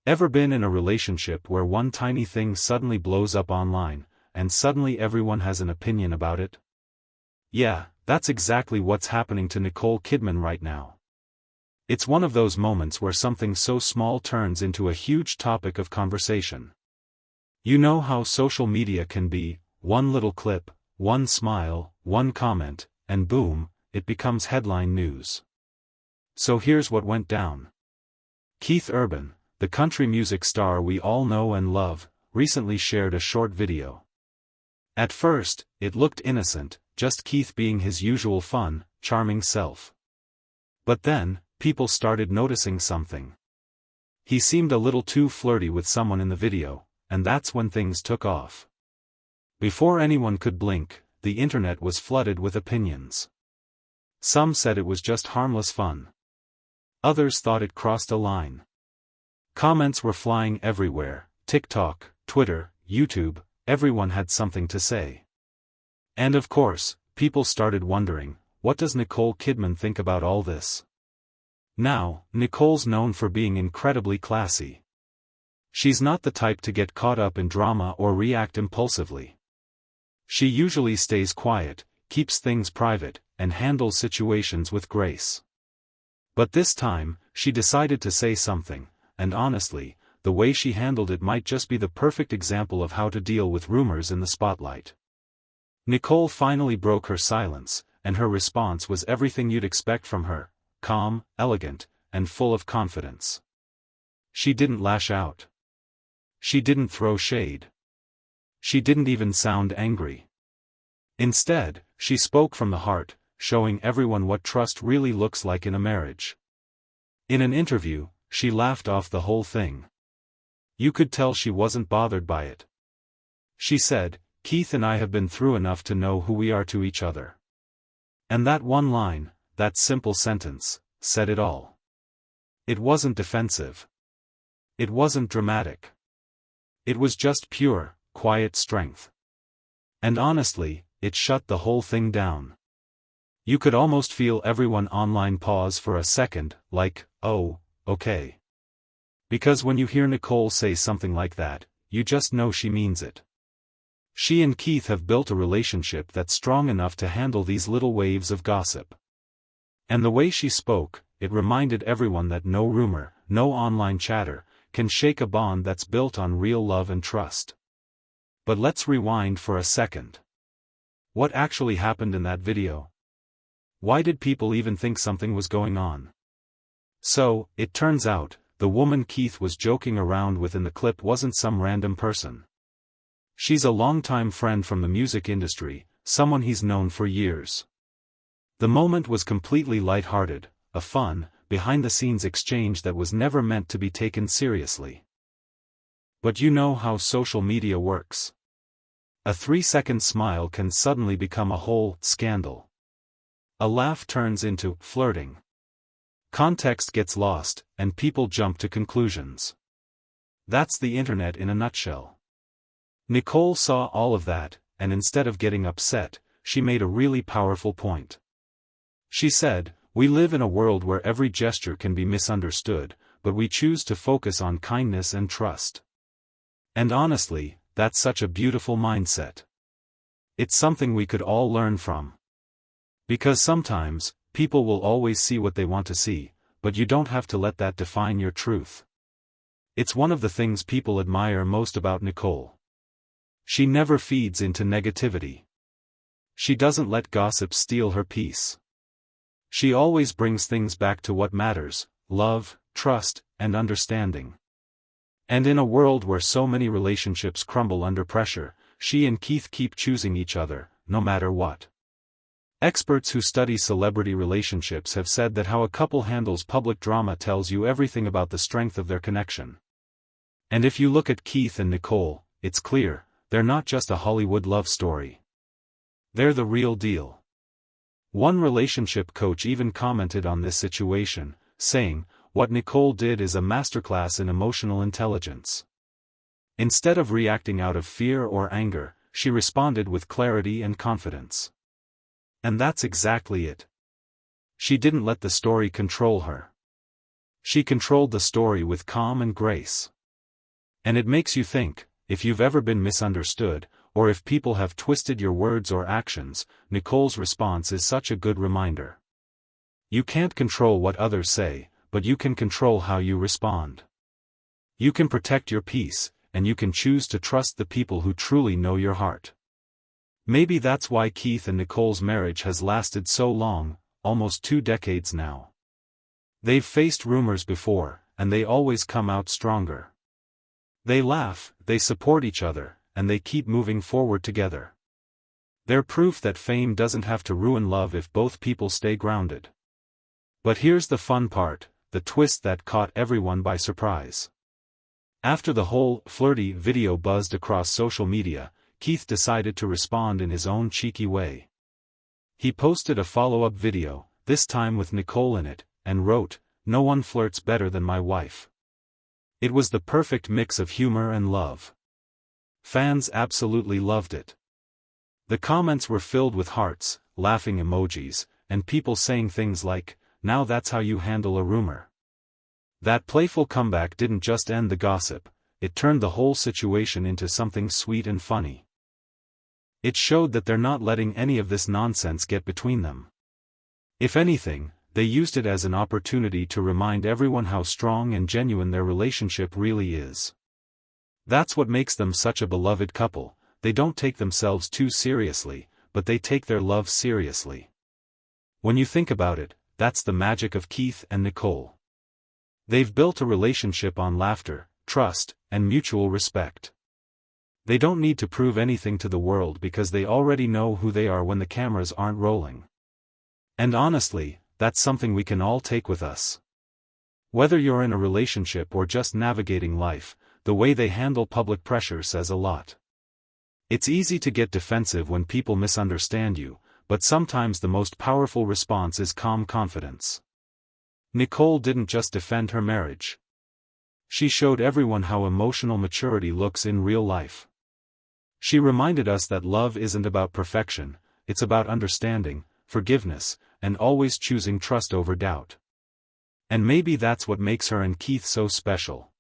Ever been in a relationship where one tiny thing suddenly blows up online, and suddenly everyone has an opinion about it? Yeah, that's exactly what's happening to Nicole Kidman right now. It's one of those moments where something so small turns into a huge topic of conversation. You know how social media can be: one little clip, one smile, one comment, and boom, it becomes headline news. So here's what went down. Keith Urban, the country music star we all know and love, recently shared a short video. At first, it looked innocent, just Keith being his usual fun, charming self. But then, people started noticing something. He seemed a little too flirty with someone in the video, and that's when things took off. Before anyone could blink, the internet was flooded with opinions. Some said it was just harmless fun. Others thought it crossed a line. Comments were flying everywhere: TikTok, Twitter, YouTube, everyone had something to say. And of course, people started wondering, what does Nicole Kidman think about all this? Now, Nicole's known for being incredibly classy. She's not the type to get caught up in drama or react impulsively. She usually stays quiet, keeps things private, and handles situations with grace. But this time, she decided to say something, and honestly, the way she handled it might just be the perfect example of how to deal with rumors in the spotlight. Nicole finally broke her silence, and her response was everything you'd expect from her: calm, elegant, and full of confidence. She didn't lash out. She didn't throw shade. She didn't even sound angry. Instead, she spoke from the heart, showing everyone what trust really looks like in a marriage. In an interview, she laughed off the whole thing. You could tell she wasn't bothered by it. She said, "Keith and I have been through enough to know who we are to each other." And that one line, that simple sentence, said it all. It wasn't defensive. It wasn't dramatic. It was just pure, quiet strength. And honestly, it shut the whole thing down. You could almost feel everyone online pause for a second, like, oh, okay. Because when you hear Nicole say something like that, you just know she means it. She and Keith have built a relationship that's strong enough to handle these little waves of gossip. And the way she spoke, it reminded everyone that no rumor, no online chatter, can shake a bond that's built on real love and trust. But let's rewind for a second. What actually happened in that video? Why did people even think something was going on? So, it turns out, the woman Keith was joking around with in the clip wasn't some random person. She's a longtime friend from the music industry, someone he's known for years. The moment was completely lighthearted, a fun, behind-the-scenes exchange that was never meant to be taken seriously. But you know how social media works. A 3-second smile can suddenly become a whole scandal. A laugh turns into flirting. Context gets lost, and people jump to conclusions. That's the internet in a nutshell. Nicole saw all of that, and instead of getting upset, she made a really powerful point. She said, "We live in a world where every gesture can be misunderstood, but we choose to focus on kindness and trust." And honestly, that's such a beautiful mindset. It's something we could all learn from. Because sometimes, people will always see what they want to see, but you don't have to let that define your truth. It's one of the things people admire most about Nicole. She never feeds into negativity. She doesn't let gossip steal her peace. She always brings things back to what matters: love, trust, and understanding. And in a world where so many relationships crumble under pressure, she and Keith keep choosing each other, no matter what. Experts who study celebrity relationships have said that how a couple handles public drama tells you everything about the strength of their connection. And if you look at Keith and Nicole, it's clear, they're not just a Hollywood love story. They're the real deal. One relationship coach even commented on this situation, saying, "What Nicole did is a masterclass in emotional intelligence." Instead of reacting out of fear or anger, she responded with clarity and confidence. And that's exactly it. She didn't let the story control her. She controlled the story with calm and grace. And it makes you think, if you've ever been misunderstood, or if people have twisted your words or actions, Nicole's response is such a good reminder. You can't control what others say, but you can control how you respond. You can protect your peace, and you can choose to trust the people who truly know your heart. Maybe that's why Keith and Nicole's marriage has lasted so long, almost 2 decades now. They've faced rumors before, and they always come out stronger. They laugh, they support each other, and they keep moving forward together. They're proof that fame doesn't have to ruin love if both people stay grounded. But here's the fun part, the twist that caught everyone by surprise. After the whole Flirty video buzzed across social media, Keith decided to respond in his own cheeky way. He posted a follow-up video, this time with Nicole in it, and wrote, "No one flirts better than my wife." It was the perfect mix of humor and love. Fans absolutely loved it. The comments were filled with hearts, laughing emojis, and people saying things like, "Now that's how you handle a rumor." That playful comeback didn't just end the gossip, it turned the whole situation into something sweet and funny. It showed that they're not letting any of this nonsense get between them. If anything, they used it as an opportunity to remind everyone how strong and genuine their relationship really is. That's what makes them such a beloved couple. They don't take themselves too seriously, but they take their love seriously. When you think about it, that's the magic of Keith and Nicole. They've built a relationship on laughter, trust, and mutual respect. They don't need to prove anything to the world because they already know who they are when the cameras aren't rolling. And honestly, that's something we can all take with us. Whether you're in a relationship or just navigating life, the way they handle public pressure says a lot. It's easy to get defensive when people misunderstand you, but sometimes the most powerful response is calm confidence. Nicole didn't just defend her marriage. She showed everyone how emotional maturity looks in real life. She reminded us that love isn't about perfection, it's about understanding, forgiveness, and always choosing trust over doubt. And maybe that's what makes her and Keith so special.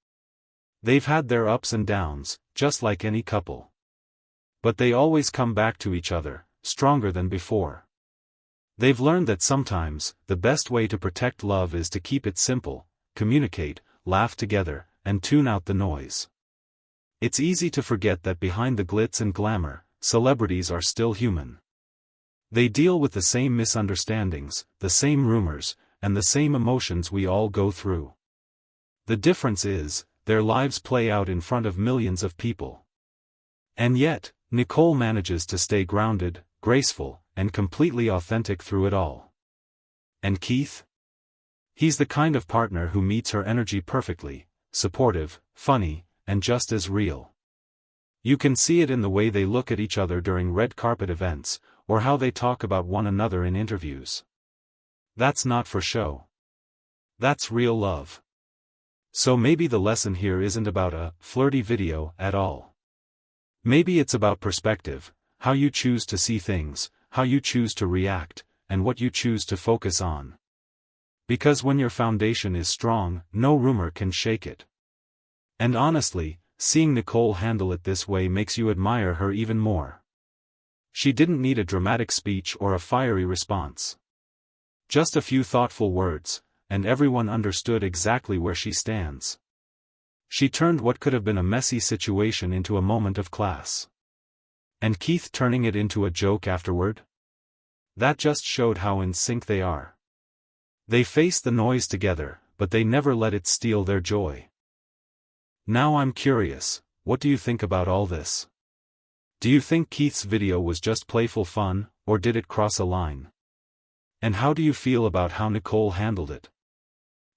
They've had their ups and downs, just like any couple. But they always come back to each other, stronger than before. They've learned that sometimes, the best way to protect love is to keep it simple, communicate, laugh together, and tune out the noise. It's easy to forget that behind the glitz and glamour, celebrities are still human. They deal with the same misunderstandings, the same rumors, and the same emotions we all go through. The difference is, their lives play out in front of millions of people. And yet, Nicole manages to stay grounded, graceful, and completely authentic through it all. And Keith? He's the kind of partner who meets her energy perfectly, supportive, funny, and just as real. You can see it in the way they look at each other during red carpet events, or how they talk about one another in interviews. That's not for show. That's real love. So maybe the lesson here isn't about a flirty video at all. Maybe it's about perspective, how you choose to see things, how you choose to react, and what you choose to focus on. Because when your foundation is strong, no rumor can shake it. And honestly, seeing Nicole handle it this way makes you admire her even more. She didn't need a dramatic speech or a fiery response. Just a few thoughtful words, and everyone understood exactly where she stands. She turned what could have been a messy situation into a moment of class. And Keith turning it into a joke afterward? That just showed how in sync they are. They faced the noise together, but they never let it steal their joy. Now I'm curious, what do you think about all this? Do you think Keith's video was just playful fun, or did it cross a line? And how do you feel about how Nicole handled it?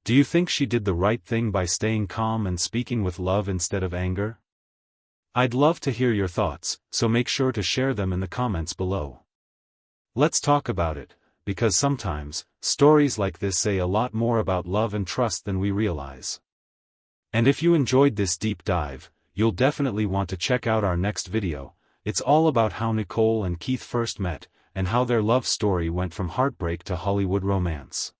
Do you think she did the right thing by staying calm and speaking with love instead of anger? I'd love to hear your thoughts, so make sure to share them in the comments below. Let's talk about it, because sometimes, stories like this say a lot more about love and trust than we realize. And if you enjoyed this deep dive, you'll definitely want to check out our next video. It's all about how Nicole and Keith first met, and how their love story went from heartbreak to Hollywood romance.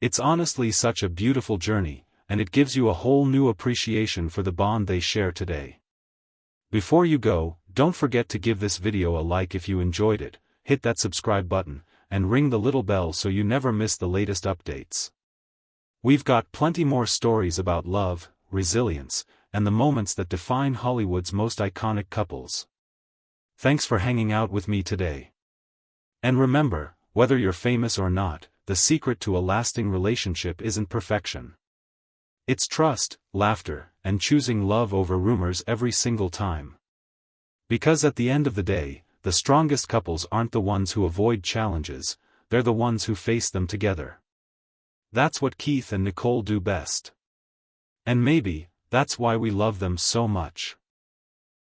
It's honestly such a beautiful journey, and it gives you a whole new appreciation for the bond they share today. Before you go, don't forget to give this video a like if you enjoyed it, hit that subscribe button, and ring the little bell so you never miss the latest updates. We've got plenty more stories about love, resilience, and the moments that define Hollywood's most iconic couples. Thanks for hanging out with me today. And remember, whether you're famous or not, the secret to a lasting relationship isn't perfection. It's trust, laughter, and choosing love over rumors every single time. Because at the end of the day, the strongest couples aren't the ones who avoid challenges, they're the ones who face them together. That's what Keith and Nicole do best. And maybe, that's why we love them so much.